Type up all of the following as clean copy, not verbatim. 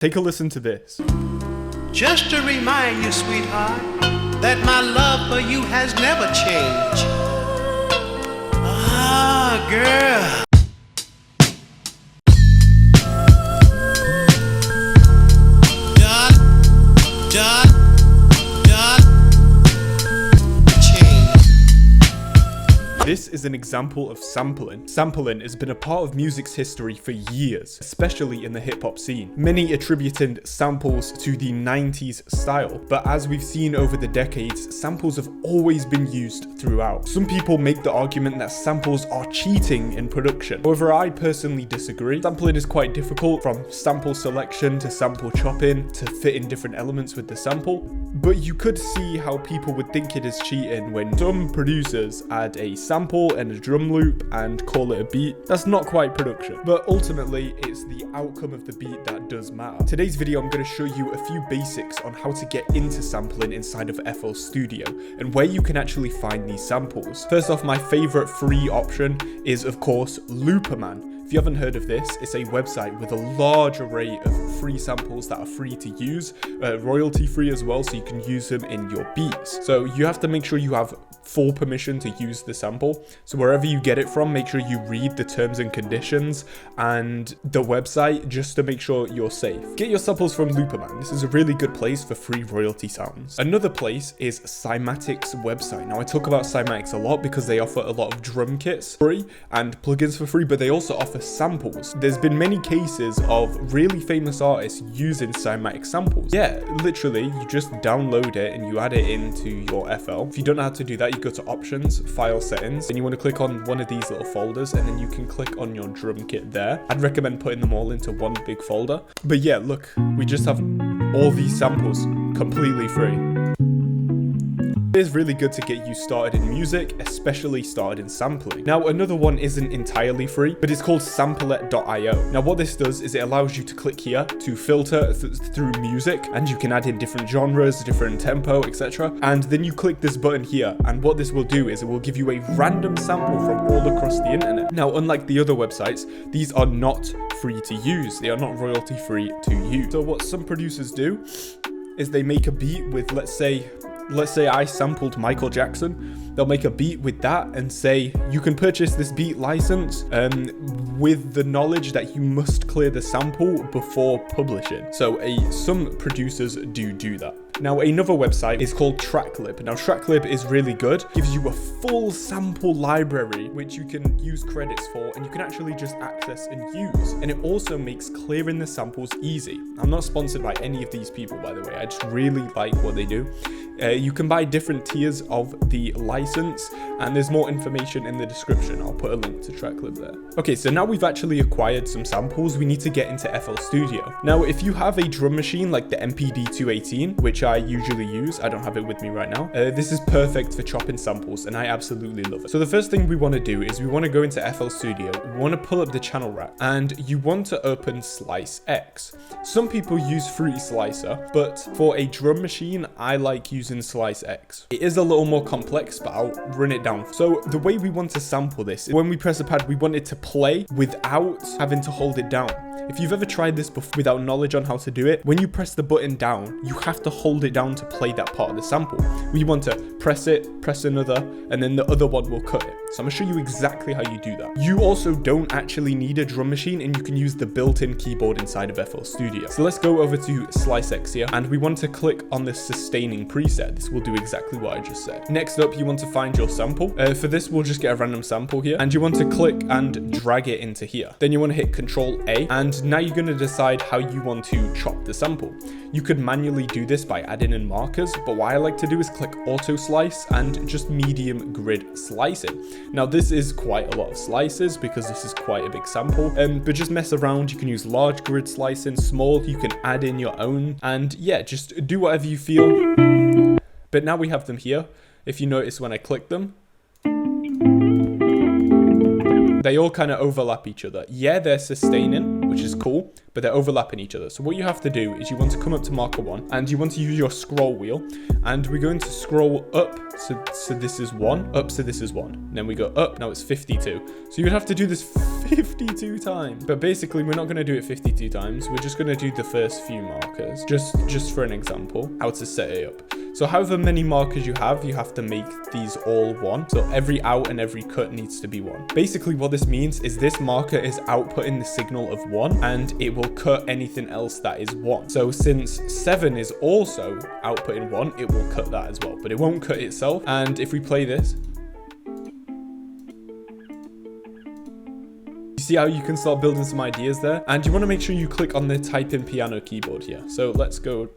Take a listen to this. Just to remind you, sweetheart, that my love for you has never changed. Ah, girl. This is an example of sampling. Sampling has been a part of music's history for years, especially in the hip-hop scene. Many attributed samples to the 90s style, but as we've seen over the decades, samples have always been used throughout. Some people make the argument that samples are cheating in production. However, I personally disagree. Sampling is quite difficult, from sample selection to sample chopping to fit in different elements with the sample, but you could see how people would think it is cheating when some producers add a sample and a drum loop and call it a beat. That's not quite production, but ultimately it's the outcome of the beat that does matter. Today's video, I'm going to show you a few basics on how to get into sampling inside of FL Studio and where you can actually find these samples. First off, my favorite free option is of course Looperman. If you haven't heard of this, it's a website with a large array of free samples that are free to use, royalty free as well, so you can use them in your beats. So you have to make sure you have full permission to use the sample. So wherever you get it from, make sure you read the terms and conditions and the website just to make sure you're safe. Get your samples from Looperman. This is a really good place for free royalty sounds. Another place is Cymatic's website. Now I talk about Cymatics a lot because they offer a lot of drum kits free and plugins for free, but they also offer samples. There's been many cases of really famous artists using Cymatic samples. Yeah, literally, you just download it and you add it into your FL. If you don't know how to do that, you go to options, file settings, and you want to click on one of these little folders, and then you can click on your drum kit there. I'd recommend putting them all into one big folder. But yeah, look, we just have all these samples completely free. It is really good to get you started in music, especially started in sampling. Now, another one isn't entirely free, but it's called samplet.io. Now, what this does is it allows you to click here to filter through music, and you can add in different genres, different tempo, etc. And then you click this button here, and what this will do is it will give you a random sample from all across the internet. Now, unlike the other websites, these are not free to use. They are not royalty free to use. So what some producers do is they make a beat with, let's say I sampled Michael Jackson. They'll make a beat with that and say, you can purchase this beat license with the knowledge that you must clear the sample before publishing. So some producers do that. Now, another website is called Tracklib. Now, Tracklib is really good. Gives you a full sample library, which you can use credits for, and you can actually just access and use. And it also makes clearing the samples easy. I'm not sponsored by any of these people, by the way. I just really like what they do. You can buy different tiers of the license, and there's more information in the description. I'll put a link to Tracklib there. Okay, so now we've actually acquired some samples, we need to get into FL Studio. Now, if you have a drum machine like the MPD 218, which I usually use, I don't have it with me right now, this is perfect for chopping samples, and I absolutely love it. So the first thing we want to do is we want to go into FL Studio, we want to pull up the channel rack, and you want to open Slice X. Some people use Fruity Slicer, but for a drum machine, I like using Slice X. It is a little more complex, but I'll run it down. So the way we want to sample this, when we press a pad, we want it to play without having to hold it down. If you've ever tried this before without knowledge on how to do it, when you press the button down, you have to hold it down to play that part of the sample. We want to press it, press another, and then the other one will cut it. So I'm gonna show you exactly how you do that. You also don't actually need a drum machine, and you can use the built-in keyboard inside of FL Studio. So let's go over to Slice X here, and we want to click on the sustaining preset. This will do exactly what I just said. Next up, you want to find your sample. For this, we'll just get a random sample here, and you want to click and drag it into here. Then you want to hit Control A, and now you're going to decide how you want to chop the sample. You could manually do this by adding in markers, but what I like to do is click Auto Slice and just medium grid slicing. Now, this is quite a lot of slices because this is quite a big sample, but just mess around. You can use large grid slicing, small, you can add in your own, and yeah, just do whatever you feel. But now we have them here. If you notice when I click them, they all kind of overlap each other. Yeah, they're sustaining, which is cool, but they're overlapping each other. So what you have to do is you want to come up to marker 1, and you want to use your scroll wheel, and we're going to scroll up. So this is 1, up, so this is 1. And then we go up, now it's 52. So you would have to do this 52 times. But basically, we're not going to do it 52 times. We're just going to do the first few markers, just for an example, how to set it up. So however many markers you have to make these all one. So every out and every cut needs to be one. Basically, what this means is this marker is outputting the signal of 1, and it will cut anything else that is 1. So since 7 is also outputting 1, it will cut that as well, but it won't cut itself. And if we play this, you see how you can start building some ideas there? And you want to make sure you click on the type in piano keyboard here. So let's go.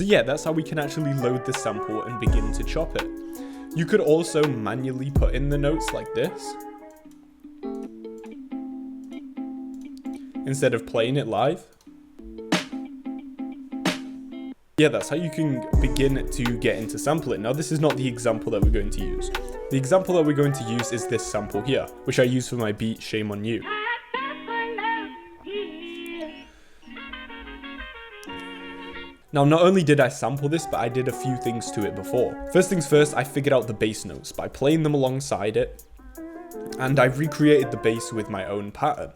Yeah, that's how we can actually load the sample and begin to chop it. You could also manually put in the notes like this, instead of playing it live. Yeah, that's how you can begin to get into sampling. Now, this is not the example that we're going to use. The example that we're going to use is this sample here, which I use for my beat, Shame on You. Now, not only did I sample this, but I did a few things to it before. First things first, I figured out the bass notes by playing them alongside it, and I recreated the bass with my own pattern.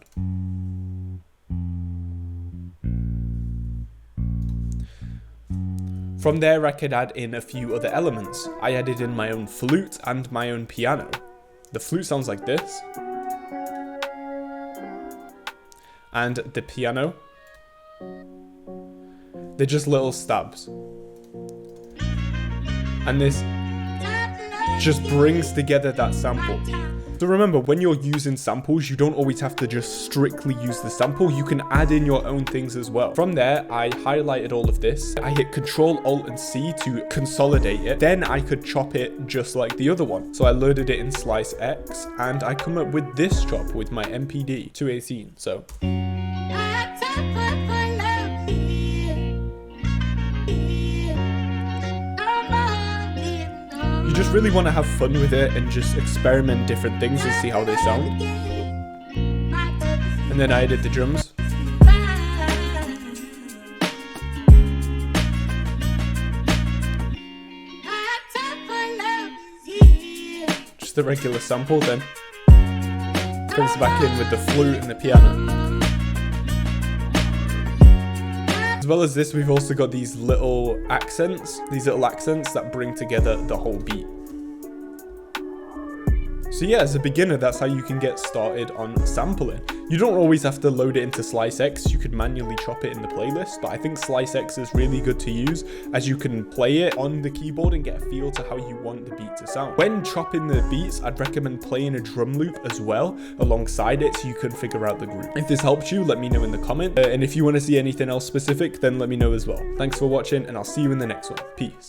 From there, I could add in a few other elements. I added in my own flute and my own piano. The flute sounds like this, and the piano, they're just little stabs. And this just brings together that sample. So remember, when you're using samples, you don't always have to just strictly use the sample. You can add in your own things as well. From there, I highlighted all of this. I hit Control, Alt, and C to consolidate it. Then I could chop it just like the other one. So I loaded it in Slice X, and I come up with this chop with my MPD 218. So you just really want to have fun with it and just experiment different things and see how they sound. And then I added the drums. Just the regular sample, then comes back in with the flute and the piano. As well as this, we've also got these little accents that bring together the whole beat. So yeah, as a beginner, that's how you can get started on sampling. You don't always have to load it into Slice X. You could manually chop it in the playlist, but I think Slice X is really good to use as you can play it on the keyboard and get a feel to how you want the beat to sound. When chopping the beats, I'd recommend playing a drum loop as well alongside it so you can figure out the groove. If this helped you, let me know in the comment. And if you want to see anything else specific, then let me know as well. Thanks for watching, and I'll see you in the next one. Peace.